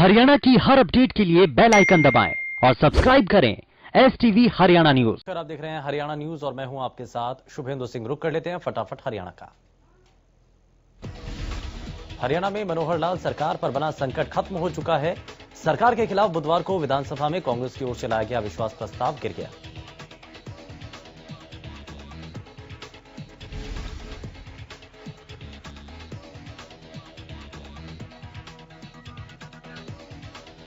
हरियाणा की हर अपडेट के लिए बेल आइकन दबाएं और सब्सक्राइब करें STV हरियाणा न्यूज। आप देख रहे हैं हरियाणा न्यूज और मैं हूं आपके साथ शुभेंदु सिंह। रुक कर लेते हैं फटाफट हरियाणा का। हरियाणा में मनोहर लाल सरकार पर बना संकट खत्म हो चुका है। सरकार के खिलाफ बुधवार को विधानसभा में कांग्रेस की ओर से लाया गया अविश्वास प्रस्ताव गिर गया।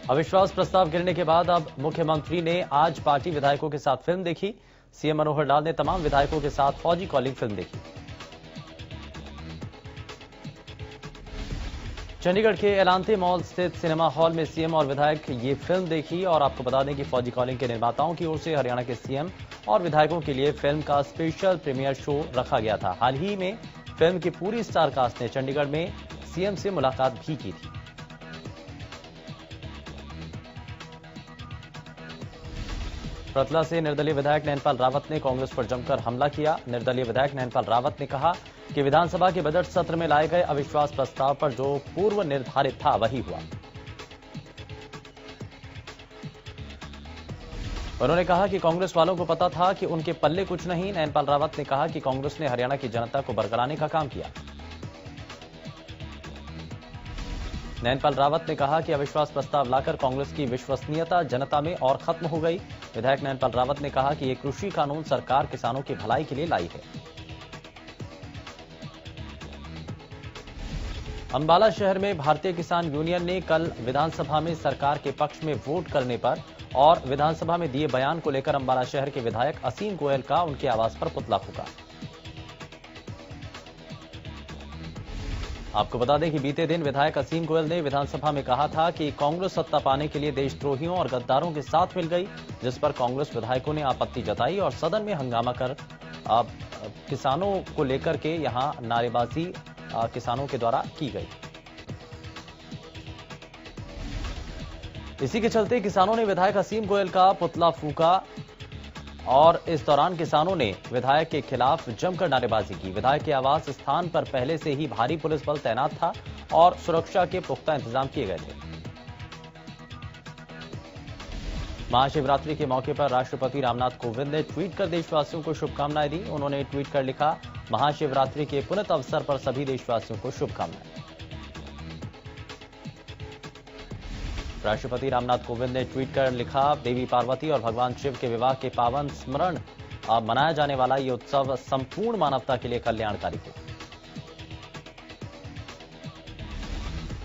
अविश्वास प्रस्ताव गिरने के बाद अब मुख्यमंत्री ने आज पार्टी विधायकों के साथ फिल्म देखी। सीएम मनोहर लाल ने तमाम विधायकों के साथ फौजी कॉलिंग फिल्म देखी। चंडीगढ़ के एलांते मॉल स्थित सिनेमा हॉल में सीएम और विधायक ये फिल्म देखी। और आपको बता दें कि फौजी कॉलिंग के निर्माताओं की ओर से हरियाणा के सीएम और विधायकों के लिए फिल्म का स्पेशल प्रीमियर शो रखा गया था। हाल ही में फिल्म की पूरी स्टार कास्ट ने चंडीगढ़ में सीएम से मुलाकात भी की थी। रतला से निर्दलीय विधायक नैनपाल रावत ने कांग्रेस पर जमकर हमला किया। निर्दलीय विधायक नैनपाल रावत ने कहा कि विधानसभा के बजट सत्र में लाए गए अविश्वास प्रस्ताव पर जो पूर्व निर्धारित था वही हुआ। उन्होंने कहा कि कांग्रेस वालों को पता था कि उनके पल्ले कुछ नहीं। नैनपाल रावत ने कहा कि कांग्रेस ने हरियाणा की जनता को बरगलाने का काम किया। नैनपाल रावत ने कहा कि अविश्वास प्रस्ताव लाकर कांग्रेस की विश्वसनीयता जनता में और खत्म हो गई। विधायक नैनपाल रावत ने कहा कि यह कृषि कानून सरकार किसानों की भलाई के लिए लाई है। अंबाला शहर में भारतीय किसान यूनियन ने कल विधानसभा में सरकार के पक्ष में वोट करने पर और विधानसभा में दिए बयान को लेकर अंबाला शहर के विधायक असीम गोयल का उनके आवास पर पुतला फूका। आपको बता दें कि बीते दिन विधायक असीम गोयल ने विधानसभा में कहा था कि कांग्रेस सत्ता पाने के लिए देशद्रोहियों और गद्दारों के साथ मिल गई, जिस पर कांग्रेस विधायकों ने आपत्ति जताई और सदन में हंगामा कर किसानों को लेकर के यहां नारेबाजी किसानों के द्वारा की गई। इसी के चलते किसानों ने विधायक असीम गोयल का पुतला फूका और इस दौरान किसानों ने विधायक के खिलाफ जमकर नारेबाजी की। विधायक के आवास स्थान पर पहले से ही भारी पुलिस बल तैनात था और सुरक्षा के पुख्ता इंतजाम किए गए थे। महाशिवरात्रि के मौके पर राष्ट्रपति रामनाथ कोविंद ने ट्वीट कर देशवासियों को शुभकामनाएं दी। उन्होंने ट्वीट कर लिखा, महाशिवरात्रि के पुनीत अवसर पर सभी देशवासियों को शुभकामनाएं। राष्ट्रपति रामनाथ कोविंद ने ट्वीट कर लिखा, देवी पार्वती और भगवान शिव के विवाह के पावन स्मरण मनाया जाने वाला ये उत्सव संपूर्ण मानवता के लिए कल्याणकारी हो।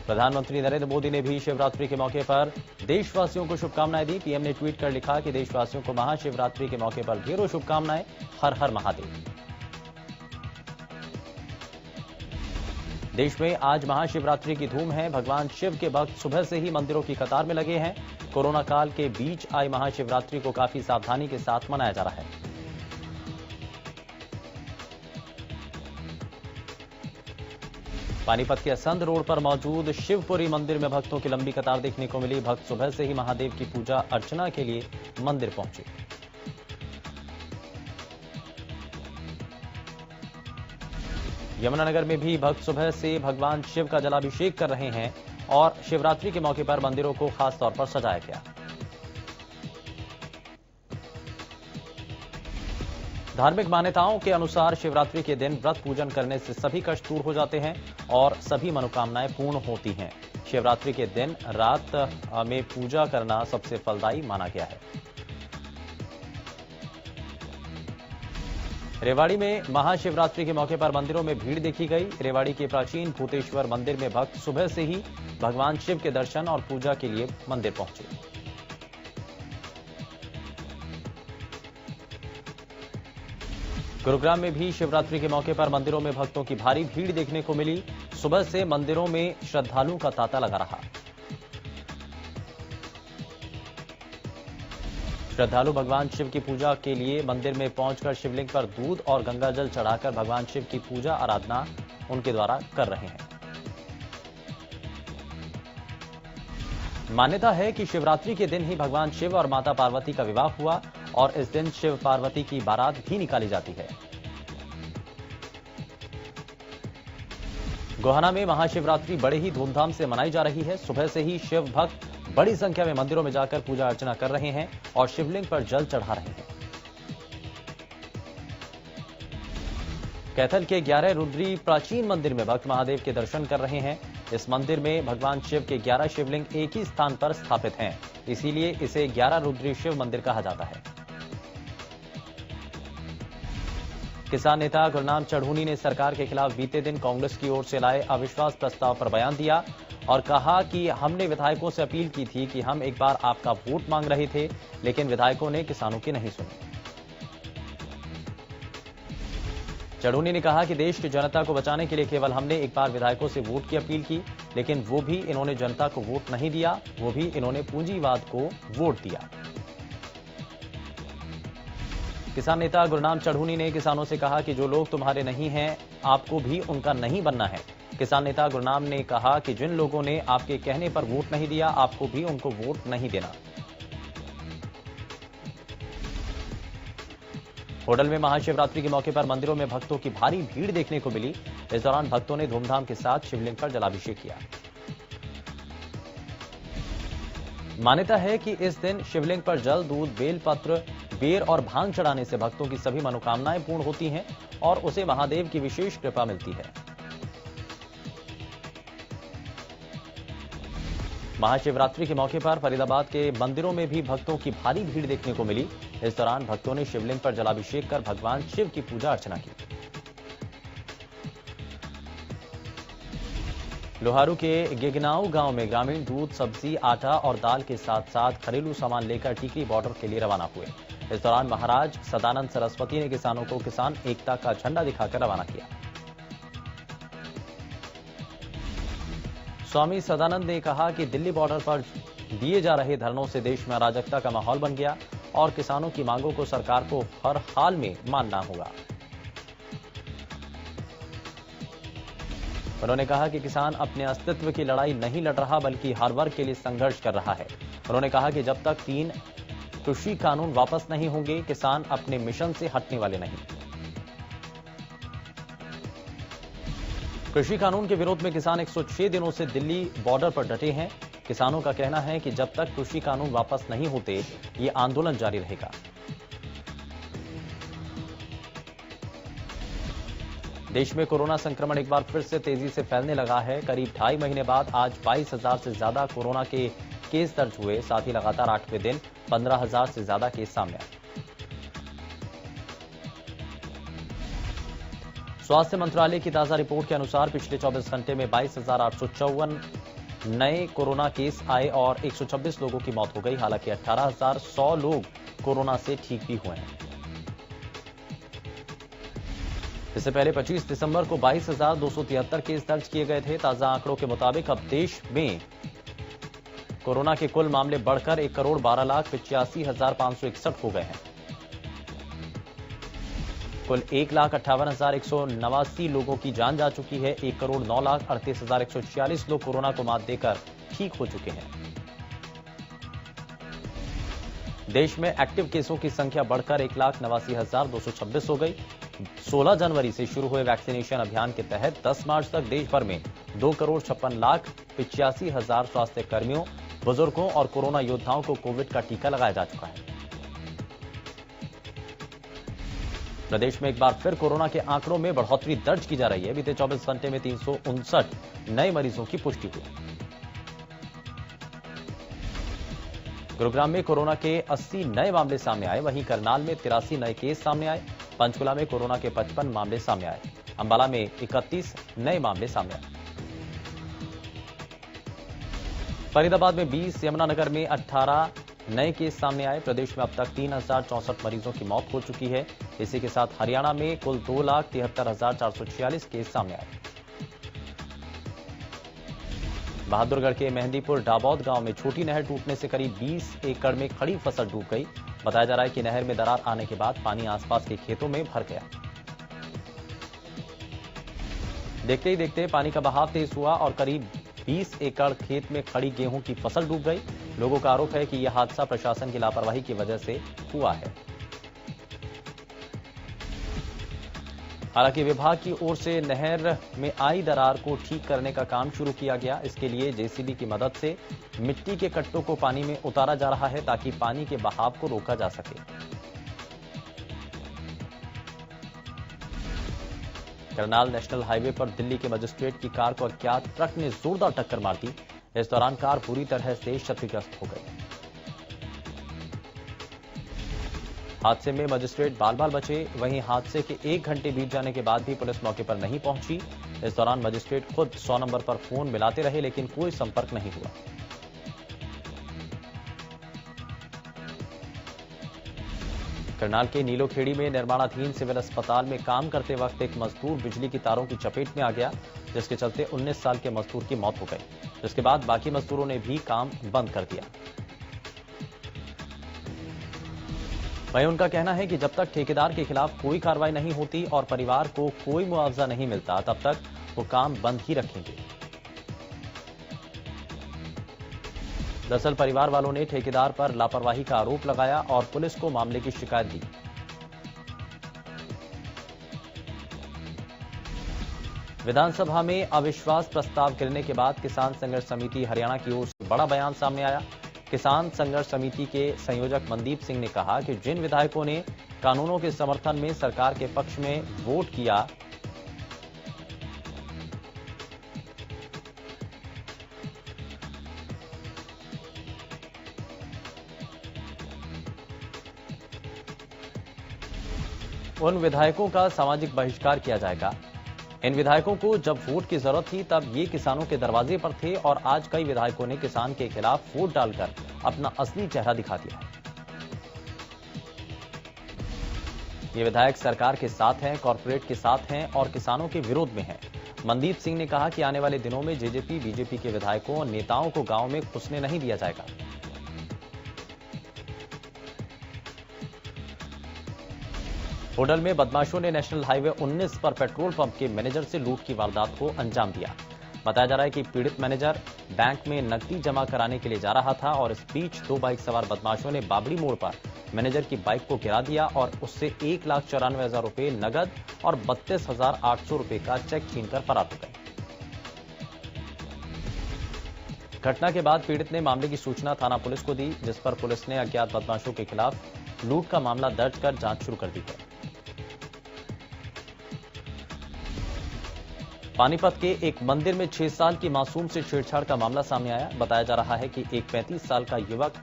प्रधानमंत्री नरेंद्र मोदी ने भी शिवरात्रि के मौके पर देशवासियों को शुभकामनाएं दी। पीएम ने ट्वीट कर लिखा कि देशवासियों को महाशिवरात्रि के मौके पर ढेरों शुभकामनाएं। हर हर महादेव। देश में आज महाशिवरात्रि की धूम है। भगवान शिव के भक्त सुबह से ही मंदिरों की कतार में लगे हैं। कोरोना काल के बीच आई महाशिवरात्रि को काफी सावधानी के साथ मनाया जा रहा है। पानीपत के असंध रोड पर मौजूद शिवपुरी मंदिर में भक्तों की लंबी कतार देखने को मिली। भक्त सुबह से ही महादेव की पूजा अर्चना के लिए मंदिर पहुंचे। यमुनानगर में भी भक्त सुबह से भगवान शिव का जलाभिषेक कर रहे हैं और शिवरात्रि के मौके पर मंदिरों को खास तौर पर सजाया गया। धार्मिक मान्यताओं के अनुसार शिवरात्रि के दिन व्रत पूजन करने से सभी कष्ट दूर हो जाते हैं और सभी मनोकामनाएं पूर्ण होती हैं। शिवरात्रि के दिन रात में पूजा करना सबसे फलदायी माना गया है। रेवाड़ी में महाशिवरात्रि के मौके पर मंदिरों में भीड़ देखी गई। रेवाड़ी के प्राचीन भूतेश्वर मंदिर में भक्त सुबह से ही भगवान शिव के दर्शन और पूजा के लिए मंदिर पहुंचे। गुरुग्राम में भी शिवरात्रि के मौके पर मंदिरों में भक्तों की भारी भीड़ देखने को मिली। सुबह से मंदिरों में श्रद्धालुओं का तांता लगा रहा। श्रद्धालु भगवान शिव की पूजा के लिए मंदिर में पहुंचकर शिवलिंग पर दूध और गंगाजल चढ़ाकर भगवान शिव की पूजा आराधना उनके द्वारा कर रहे हैं। मान्यता है कि शिवरात्रि के दिन ही भगवान शिव और माता पार्वती का विवाह हुआ और इस दिन शिव पार्वती की बारात भी निकाली जाती है। गोहाना में महाशिवरात्रि बड़े ही धूमधाम से मनाई जा रही है। सुबह से ही शिव भक्त बड़ी संख्या में मंदिरों में जाकर पूजा अर्चना कर रहे हैं और शिवलिंग पर जल चढ़ा रहे हैं। कैथल के 11 रुद्री प्राचीन मंदिर में भक्त महादेव के दर्शन कर रहे हैं। इस मंदिर में भगवान शिव के 11 शिवलिंग एक ही स्थान पर स्थापित हैं, इसीलिए इसे 11 रुद्री शिव मंदिर कहा जाता है। किसान नेता गुरनाम चढ़ूनी ने सरकार के खिलाफ बीते दिन कांग्रेस की ओर से लाए अविश्वास प्रस्ताव पर बयान दिया और कहा कि हमने विधायकों से अपील की थी कि हम एक बार आपका वोट मांग रहे थे, लेकिन विधायकों ने किसानों की नहीं सुनी। चढ़ूनी ने कहा कि देश की जनता को बचाने के लिए केवल हमने एक बार विधायकों से वोट की अपील की, लेकिन वो भी इन्होंने जनता को वोट नहीं दिया, वो भी इन्होंने पूंजीवाद को वोट दिया। किसान नेता गुरनाम चढ़ूनी ने किसानों से कहा कि जो लोग तुम्हारे नहीं हैं, आपको भी उनका नहीं बनना है। किसान नेता गुरनाम ने कहा कि जिन लोगों ने आपके कहने पर वोट नहीं दिया, आपको भी उनको वोट नहीं देना। होडल में महाशिवरात्रि के मौके पर मंदिरों में भक्तों की भारी भीड़ देखने को मिली। इस दौरान भक्तों ने धूमधाम के साथ शिवलिंग पर जलाभिषेक किया। मान्यता है कि इस दिन शिवलिंग पर जल, दूध, बेलपत्र, बेर और भांग चढ़ाने से भक्तों की सभी मनोकामनाएं पूर्ण होती हैं और उसे महादेव की विशेष कृपा मिलती है। महाशिवरात्रि के मौके पर फरीदाबाद के मंदिरों में भी भक्तों की भारी भीड़ देखने को मिली। इस दौरान भक्तों ने शिवलिंग पर जलाभिषेक कर भगवान शिव की पूजा अर्चना की। लोहारू के गिगनाऊ गांव में ग्रामीण दूध, सब्जी, आटा और दाल के साथ साथ घरेलू सामान लेकर टीकरी बॉर्डर के लिए रवाना हुए। इस दौरान महाराज सदानंद सरस्वती ने किसानों को किसान एकता का झंडा दिखाकर रवाना किया। स्वामी सदानंद ने कहा कि दिल्ली बॉर्डर पर दिए जा रहे धरनों से देश में अराजकता का माहौल बन गया और किसानों की मांगों को सरकार को हर हाल में मानना होगा। उन्होंने कहा कि किसान अपने अस्तित्व की लड़ाई नहीं लड़ रहा, बल्कि हर वर्ग के लिए संघर्ष कर रहा है। उन्होंने कहा कि जब तक 3 कृषि कानून वापस नहीं होंगे, किसान अपने मिशन से हटने वाले नहीं। कृषि कानून के विरोध में किसान 106 दिनों से दिल्ली बॉर्डर पर डटे हैं। किसानों का कहना है कि जब तक कृषि कानून वापस नहीं होते, ये आंदोलन जारी रहेगा। देश में कोरोना संक्रमण एक बार फिर से तेजी से फैलने लगा है। करीब 2.5 महीने बाद आज 22,000 से ज्यादा कोरोना के केस दर्ज हुए। साथ ही लगातार 8वें दिन 15,000 से ज्यादा केस सामने आए। स्वास्थ्य मंत्रालय की ताजा रिपोर्ट के अनुसार पिछले 24 घंटे में 22,854 नए कोरोना केस आए और 126 लोगों की मौत हो गई। हालांकि 18,100 लोग कोरोना से ठीक भी हुए हैं। इससे पहले 25 दिसंबर को 22,273 केस दर्ज किए गए थे। ताजा आंकड़ों के मुताबिक अब देश में कोरोना के कुल मामले बढ़कर 1,12,85,561 हो गए हैं। कुल 1,58,189 लोगों की जान जा चुकी है। 1,09,38,146 लोग कोरोना को मात देकर ठीक हो चुके हैं। देश में एक्टिव केसों की संख्या बढ़कर 1,89,226 हो गई। 16 जनवरी से शुरू हुए वैक्सीनेशन अभियान के तहत 10 मार्च तक देश भर में 2,56,85,000 स्वास्थ्य कर्मियों, बुजुर्गों और कोरोना योद्धाओं को कोविड का टीका लगाया जा चुका है। प्रदेश में एक बार फिर कोरोना के आंकड़ों में बढ़ोतरी दर्ज की जा रही है। बीते 24 घंटे में 359 नए मरीजों की पुष्टि हुई। गुरुग्राम में कोरोना के 80 नए मामले सामने आए। वहीं करनाल में 83 नए केस सामने आए। पंचकुला में कोरोना के 55 मामले सामने आए। अंबाला में 31 नए मामले सामने आए। फरीदाबाद में 20, यमुनानगर में 18 नए केस सामने आए। प्रदेश में अब तक 3,064 मरीजों की मौत हो चुकी है। इसी के साथ हरियाणा में कुल 2,73,446 केस सामने आए। बहादुरगढ़ के मेहंदीपुर डाबौद गांव में छोटी नहर टूटने से करीब 20 एकड़ में खड़ी फसल डूब गई। बताया जा रहा है कि नहर में दरार आने के बाद पानी आसपास के खेतों में भर गया। देखते ही देखते पानी का बहाव तेज हुआ और करीब 20 एकड़ खेत में खड़ी गेहूं की फसल डूब गई। लोगों का आरोप है कि यह हादसा प्रशासन की लापरवाही की वजह से हुआ है। हालांकि विभाग की ओर से नहर में आई दरार को ठीक करने का काम शुरू किया गया। इसके लिए जेसीबी की मदद से मिट्टी के कट्टों को पानी में उतारा जा रहा है ताकि पानी के बहाव को रोका जा सके। करनाल नेशनल हाईवे पर दिल्ली के मजिस्ट्रेट की कार को अज्ञात ट्रक ने जोरदार टक्कर मार दी। इस दौरान कार पूरी तरह से क्षतिग्रस्त हो गई। हादसे में मजिस्ट्रेट बाल-बाल बचे। वहीं हादसे के 1 घंटे बीत जाने के बाद भी पुलिस मौके पर नहीं पहुंची। इस दौरान मजिस्ट्रेट खुद 100 नंबर पर फोन मिलाते रहे लेकिन कोई संपर्क नहीं हुआ। करनाल के नीलोखेड़ी में निर्माणाधीन सिविल अस्पताल में काम करते वक्त एक मजदूर बिजली की तारों की चपेट में आ गया, जिसके चलते 19 साल के मजदूर की मौत हो गई। जिसके बाद बाकी मजदूरों ने भी काम बंद कर दिया। वहीं उनका कहना है कि जब तक ठेकेदार के खिलाफ कोई कार्रवाई नहीं होती और परिवार को कोई मुआवजा नहीं मिलता, तब तक वो काम बंद ही रखेंगे। दरअसल परिवार वालों ने ठेकेदार पर लापरवाही का आरोप लगाया और पुलिस को मामले की शिकायत दी। विधानसभा में अविश्वास प्रस्ताव गिरने के बाद किसान संघर्ष समिति हरियाणा की ओर से बड़ा बयान सामने आया। किसान संघर्ष समिति के संयोजक मनदीप सिंह ने कहा कि जिन विधायकों ने कानूनों के समर्थन में सरकार के पक्ष में वोट किया, उन विधायकों का सामाजिक बहिष्कार किया जाएगा। इन विधायकों को जब वोट की जरूरत थी तब ये किसानों के दरवाजे पर थे और आज कई विधायकों ने किसान के खिलाफ वोट डालकर अपना असली चेहरा दिखा दिया है। ये विधायक सरकार के साथ हैं, कॉर्पोरेट के साथ हैं और किसानों के विरोध में हैं। मनदीप सिंह ने कहा कि आने वाले दिनों में जेजेपी बीजेपी के विधायकों और नेताओं को गांव में घुसने नहीं दिया जाएगा। होडल में बदमाशों ने नेशनल हाईवे 19 पर पेट्रोल पंप के मैनेजर से लूट की वारदात को अंजाम दिया। बताया जा रहा है कि पीड़ित मैनेजर बैंक में नकदी जमा कराने के लिए जा रहा था और इस बीच 2 बाइक सवार बदमाशों ने बाबड़ी मोड़ पर मैनेजर की बाइक को गिरा दिया और उससे 1,94,000 रुपए नगद और 32,800 रुपए का चेक छीनकर फरार हो गए। घटना के बाद पीड़ित ने मामले की सूचना थाना पुलिस को दी, जिस पर पुलिस ने अज्ञात बदमाशों के खिलाफ लूट का मामला दर्ज कर जांच शुरू कर दी है। पानीपत के एक मंदिर में 6 साल की मासूम से छेड़छाड़ का मामला सामने आया। बताया जा रहा है कि एक 35 साल का युवक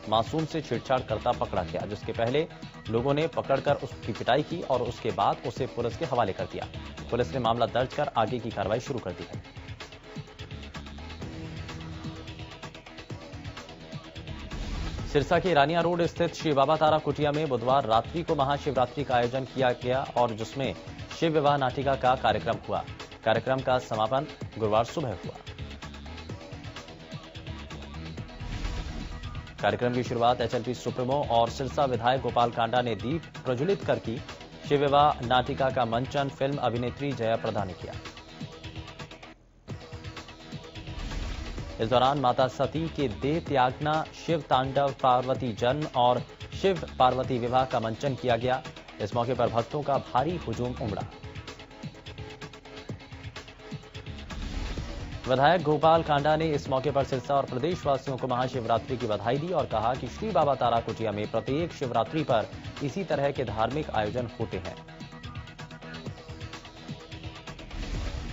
मासूम से छेड़छाड़ करता पकड़ा गया, जिसके पहले लोगों ने पकड़कर उसकी पिटाई की और उसके बाद उसे पुलिस के हवाले कर दिया। पुलिस ने मामला दर्ज कर आगे की कार्रवाई शुरू कर दी है। सिरसा के रानिया रोड स्थित श्री बाबा तारा कुटिया में बुधवार रात्रि को महाशिवरात्रि का आयोजन किया गया और जिसमें शिव विवाह नाटिका का कार्यक्रम हुआ। कार्यक्रम का समापन गुरुवार सुबह हुआ। कार्यक्रम की शुरुआत एचएलपी सुप्रीमो और सिरसा विधायक गोपाल कांडा ने दीप प्रज्वलित कर की। शिव विवाह नाटिका का मंचन फिल्म अभिनेत्री जया प्रदा ने किया। इस दौरान माता सती के देह त्यागना, शिव तांडव, पार्वती जन्म और शिव पार्वती विवाह का मंचन किया गया। इस मौके पर भक्तों का भारी हुजूम उमड़ा। विधायक गोपाल कांडा ने इस मौके पर सिरसा और प्रदेशवासियों को महाशिवरात्रि की बधाई दी और कहा कि श्री बाबा तारा कुटिया में प्रत्येक शिवरात्रि पर इसी तरह के धार्मिक आयोजन होते हैं।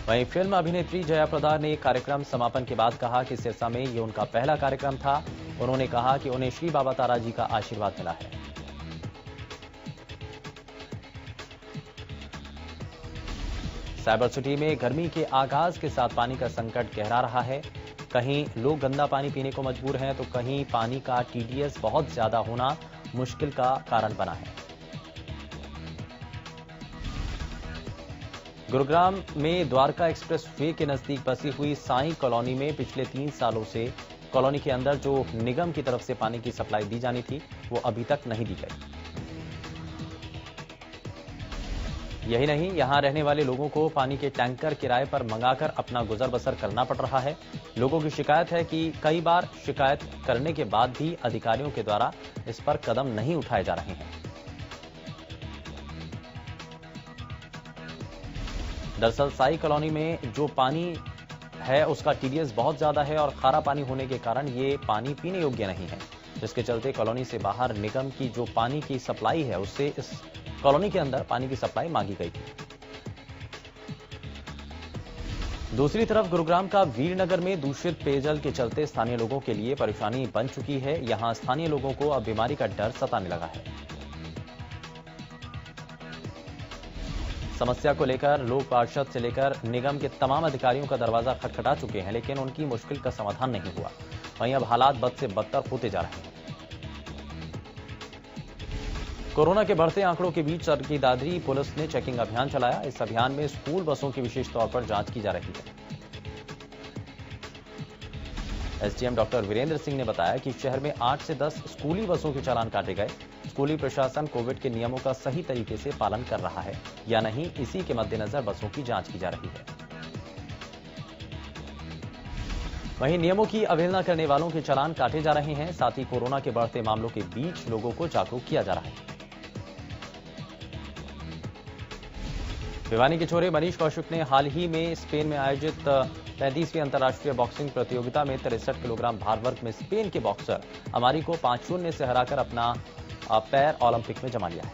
वहीं फिल्म अभिनेत्री जया प्रदा ने कार्यक्रम समापन के बाद कहा कि सिरसा में ये उनका पहला कार्यक्रम था। उन्होंने कहा कि उन्हें श्री बाबा तारा जी का आशीर्वाद मिला है। साइबर सिटी में गर्मी के आगाज के साथ पानी का संकट गहरा रहा है। कहीं लोग गंदा पानी पीने को मजबूर हैं तो कहीं पानी का टीडीएस बहुत ज्यादा होना मुश्किल का कारण बना है। गुरुग्राम में द्वारका एक्सप्रेस वे के नजदीक बसी हुई साई कॉलोनी में पिछले 3 सालों से कॉलोनी के अंदर जो निगम की तरफ से पानी की सप्लाई दी जानी थी वो अभी तक नहीं दी गई। यही नहीं, यहां रहने वाले लोगों को पानी के टैंकर किराए पर मंगाकर अपना गुजर बसर करना पड़ रहा है। लोगों की शिकायत है कि कई बार शिकायत करने के बाद भी अधिकारियों के द्वारा इस पर कदम नहीं उठाए जा रहे हैं। दरअसल साई कॉलोनी में जो पानी है उसका टीडीएस बहुत ज्यादा है और खारा पानी होने के कारण ये पानी पीने योग्य नहीं है, जिसके चलते कॉलोनी से बाहर निगम की जो पानी की सप्लाई है उससे इस कॉलोनी के अंदर पानी की सप्लाई मांगी गई थी। दूसरी तरफ गुरुग्राम का वीरनगर में दूषित पेयजल के चलते स्थानीय लोगों के लिए परेशानी बन चुकी है। यहां स्थानीय लोगों को अब बीमारी का डर सताने लगा है। समस्या को लेकर लोक पार्षद से लेकर निगम के तमाम अधिकारियों का दरवाजा खटखटा चुके हैं, लेकिन उनकी मुश्किल का समाधान नहीं हुआ। वहीं अब हालात बद से बदतर होते जा रहे हैं। कोरोना के बढ़ते आंकड़ों के बीच सर की दादरी पुलिस ने चेकिंग अभियान चलाया। इस अभियान में स्कूल बसों की विशेष तौर पर जांच की जा रही है। एसडीएम डॉक्टर वीरेंद्र सिंह ने बताया कि शहर में 8 से 10 स्कूली बसों के चालान काटे गए। स्कूली प्रशासन कोविड के नियमों का सही तरीके से पालन कर रहा है या नहीं, इसी के मद्देनजर बसों की जांच की जा रही है। वहीं नियमों की अवहेलना करने वालों के चालान काटे जा रहे हैं। साथ ही कोरोना के बढ़ते मामलों के बीच लोगों को जागरूक किया जा रहा है। भिवानी के छोरे मनीष कौशिक ने हाल ही में स्पेन में आयोजित 35वीं अंतर्राष्ट्रीय बॉक्सिंग प्रतियोगिता में 63 किलोग्राम भार वर्ग में स्पेन के बॉक्सर अमारी को 5-0 से हराकर अपना पैर ओलंपिक में जमा लिया है।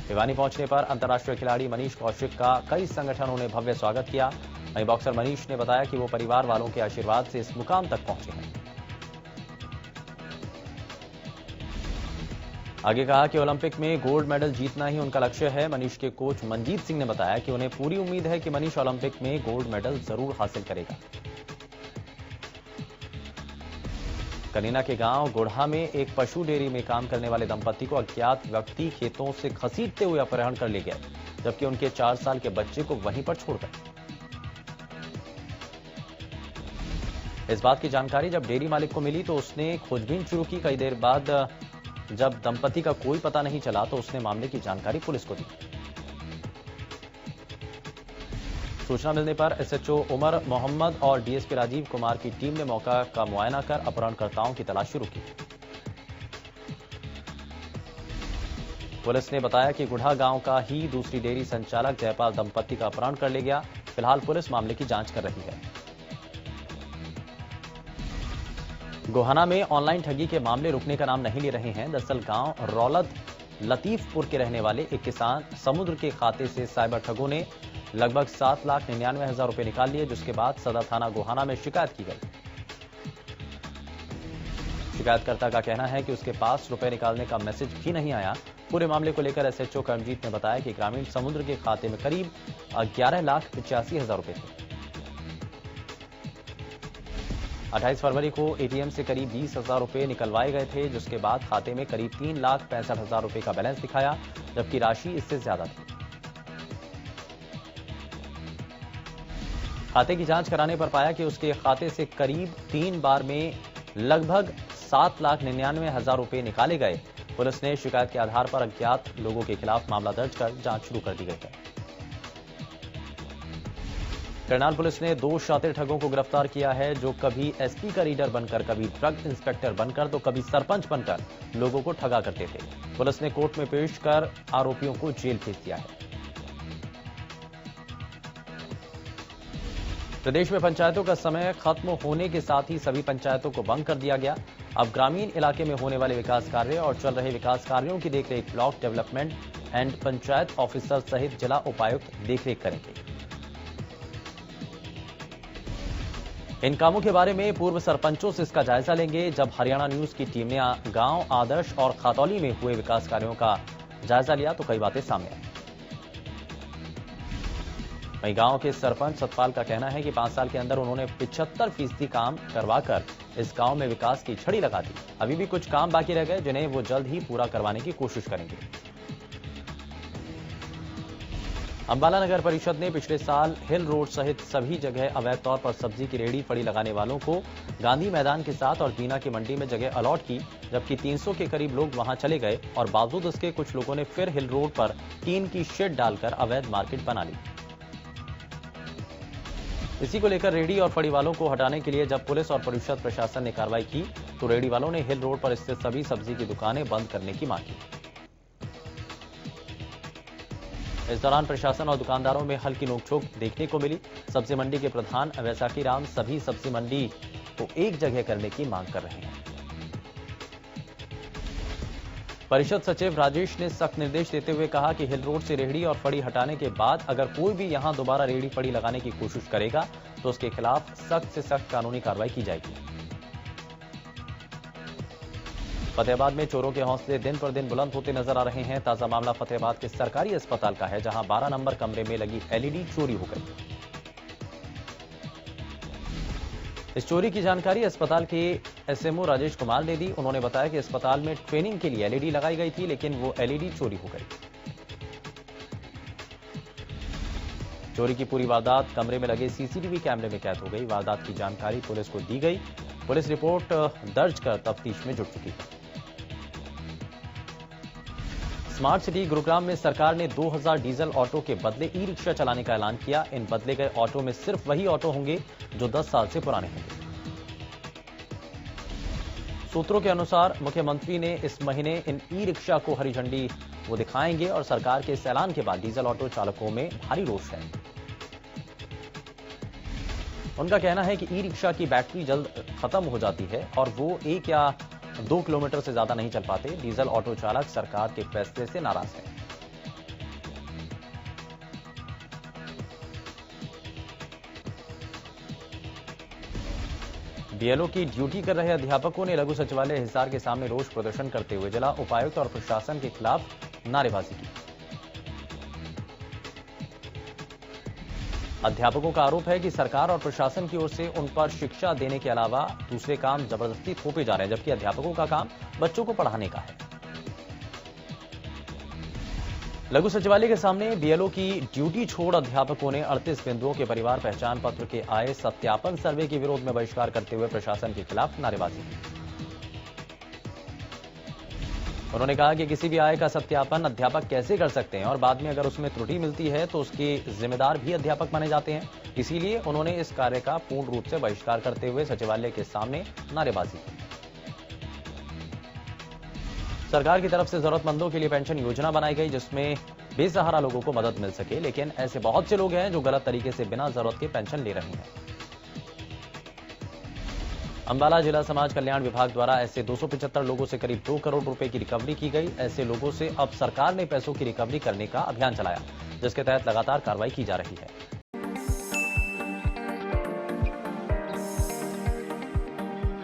भिवानी पहुंचने पर अंतर्राष्ट्रीय खिलाड़ी मनीष कौशिक का कई संगठनों ने भव्य स्वागत किया। वहीं बॉक्सर मनीष ने बताया कि वो परिवार वालों के आशीर्वाद से इस मुकाम तक पहुंचे हैं। आगे कहा कि ओलंपिक में गोल्ड मेडल जीतना ही उनका लक्ष्य है। मनीष के कोच मनजीत सिंह ने बताया कि उन्हें पूरी उम्मीद है कि मनीष ओलंपिक में गोल्ड मेडल जरूर हासिल करेगा। कनीना के गांव गोढ़ा में एक पशु डेयरी में काम करने वाले दंपति को अज्ञात व्यक्ति खेतों से घसीटते हुए अपहरण कर ले गए, जबकि उनके 4 साल के बच्चे को वहीं पर छोड़ गए। इस बात की जानकारी जब डेयरी मालिक को मिली तो उसने खोजबीन शुरू की। कई देर बाद जब दंपति का कोई पता नहीं चला तो उसने मामले की जानकारी पुलिस को दी। सूचना मिलने पर एसएचओ उमर मोहम्मद और डीएसपी राजीव कुमार की टीम ने मौका का मुआयना कर अपहरणकर्ताओं की तलाश शुरू की। पुलिस ने बताया कि गुढ़ा गांव का ही दूसरी डेयरी संचालक जयपाल दंपति का अपहरण कर ले गया। फिलहाल पुलिस मामले की जांच कर रही है। गोहाना में ऑनलाइन ठगी के मामले रुकने का नाम नहीं ले रहे हैं। दरअसल गांव रौलत लतीफपुर के रहने वाले एक किसान समुद्र के खाते से साइबर ठगों ने लगभग 7,99,000 रुपए निकाल लिए, जिसके बाद सदर थाना गोहाना में शिकायत की गई। शिकायतकर्ता का कहना है कि उसके पास रुपए निकालने का मैसेज भी नहीं आया। पूरे मामले को लेकर एसएचओ कर्मजीत ने बताया कि ग्रामीण समुद्र के खाते में करीब 11,85,000 रुपए थे। 28 फरवरी को एटीएम से करीब 20,000 रुपए निकलवाए गए थे, जिसके बाद खाते में करीब 3,65,000 रुपए का बैलेंस दिखाया, जबकि राशि इससे ज्यादा थी। खाते की जांच कराने पर पाया कि उसके खाते से करीब 3 बार में लगभग 7,99,000 रुपए निकाले गए। पुलिस ने शिकायत के आधार पर अज्ञात लोगों के खिलाफ मामला दर्ज कर जांच शुरू कर दी गई है। करनाल पुलिस ने 2 शातिर ठगों को गिरफ्तार किया है, जो कभी एसपी का रीडर बनकर, कभी ड्रग इंस्पेक्टर बनकर तो कभी सरपंच बनकर लोगों को ठगा करते थे। पुलिस ने कोर्ट में पेश कर आरोपियों को जेल भेज दिया है। प्रदेश में पंचायतों का समय खत्म होने के साथ ही सभी पंचायतों को बंद कर दिया गया। अब ग्रामीण इलाके में होने वाले विकास कार्य और चल रहे विकास कार्यों की देखरेख block development and panchayat officer सहित जिला उपायुक्त देखरेख करेंगे। इन कामों के बारे में पूर्व सरपंचों से इसका जायजा लेंगे। जब हरियाणा न्यूज की टीम ने गांव आदर्श और खातौली में हुए विकास कार्यों का जायजा लिया तो कई बातें सामने आई। वहीं गांव के सरपंच सतपाल का कहना है कि 5 साल के अंदर उन्होंने 75% काम करवाकर इस गांव में विकास की छड़ी लगा दी। अभी भी कुछ काम बाकी रह गए, जिन्हें वो जल्द ही पूरा करवाने की कोशिश करेंगे। अंबाला नगर परिषद ने पिछले साल हिल रोड सहित सभी जगह अवैध तौर पर सब्जी की रेहड़ी फड़ी लगाने वालों को गांधी मैदान के साथ और बीना की मंडी में जगह अलॉट की, जबकि 300 के करीब लोग वहां चले गए और बावजूद इसके कुछ लोगों ने फिर हिल रोड पर टीन की शेड डालकर अवैध मार्केट बना ली। इसी को लेकर रेहड़ी और फड़ी वालों को हटाने के लिए जब पुलिस और परिषद प्रशासन ने कार्रवाई की तो रेहड़ी वालों ने हिल रोड पर स्थित सभी सब्जी की दुकानें बंद करने की मांग की। इस दौरान प्रशासन और दुकानदारों में हल्की नोकझोंक देखने को मिली। सब्जी मंडी के प्रधान वैसाखी राम सभी सब्जी मंडी को एक जगह करने की मांग कर रहे हैं। परिषद सचिव राजेश ने सख्त निर्देश देते हुए कहा कि हिल रोड से रेहड़ी और फड़ी हटाने के बाद अगर कोई भी यहां दोबारा रेहड़ी फड़ी लगाने की कोशिश करेगा तो उसके खिलाफ सख्त से सख्त कानूनी कार्रवाई की जाएगी। फतेहाबाद में चोरों के हौसले दिन पर दिन बुलंद होते नजर आ रहे हैं। ताजा मामला फतेहाबाद के सरकारी अस्पताल का है, जहां 12 नंबर कमरे में लगी एलईडी चोरी हो गई। इस चोरी की जानकारी अस्पताल के एसएमओ राजेश कुमार ने दी। उन्होंने बताया कि अस्पताल में ट्रेनिंग के लिए एलईडी लगाई गई थी, लेकिन वो एलईडी चोरी हो गई। चोरी की पूरी वारदात कमरे में लगे सीसीटीवी कैमरे में कैद हो गई। वारदात की जानकारी पुलिस को दी गई। पुलिस रिपोर्ट दर्ज कर तफ्तीश में जुट चुकी है। स्मार्ट सिटी गुरुग्राम में सरकार ने 2000 डीजल ऑटो के बदले ई रिक्शा चलाने का ऐलान किया। इन बदले गए ऑटो में सिर्फ वही ऑटो होंगे जो 10 साल से पुराने होंगे। सूत्रों के अनुसार मुख्यमंत्री ने इस महीने इन ई रिक्शा को हरी झंडी वो दिखाएंगे और सरकार के इस ऐलान के बाद डीजल ऑटो चालकों में भारी रोष है। उनका कहना है कि ई रिक्शा की बैटरी जल्द खत्म हो जाती है और वो 1 या 2 किलोमीटर से ज्यादा नहीं चल पाते। डीजल ऑटो चालक सरकार के फैसले से नाराज है। बीएलओ की ड्यूटी कर रहे अध्यापकों ने लघु सचिवालय हिसार के सामने रोष प्रदर्शन करते हुए जिला उपायुक्त और प्रशासन के खिलाफ नारेबाजी की। अध्यापकों का आरोप है कि सरकार और प्रशासन की ओर से उन पर शिक्षा देने के अलावा दूसरे काम जबरदस्ती थोपे जा रहे हैं, जबकि अध्यापकों का काम बच्चों को पढ़ाने का है। लघु सचिवालय के सामने बीएलओ की ड्यूटी छोड़ अध्यापकों ने 38 बिंदुओं के परिवार पहचान पत्र के आए सत्यापन सर्वे के विरोध में बहिष्कार करते हुए प्रशासन के खिलाफ नारेबाजी की। उन्होंने कहा कि किसी भी आय का सत्यापन अध्यापक कैसे कर सकते हैं और बाद में अगर उसमें त्रुटि मिलती है तो उसके जिम्मेदार भी अध्यापक माने जाते हैं। इसीलिए उन्होंने इस कार्य का पूर्ण रूप से बहिष्कार करते हुए सचिवालय के सामने नारेबाजी की। सरकार की तरफ से जरूरतमंदों के लिए पेंशन योजना बनाई गई, जिसमें बेसहारा लोगों को मदद मिल सके, लेकिन ऐसे बहुत से लोग हैं जो गलत तरीके से बिना जरूरत के पेंशन ले रहे हैं। अंबाला जिला समाज कल्याण विभाग द्वारा ऐसे 275 लोगों से करीब 2 करोड़ रुपए की रिकवरी की गई। ऐसे लोगों से अब सरकार ने पैसों की रिकवरी करने का अभियान चलाया, जिसके तहत लगातार कार्रवाई की जा रही है।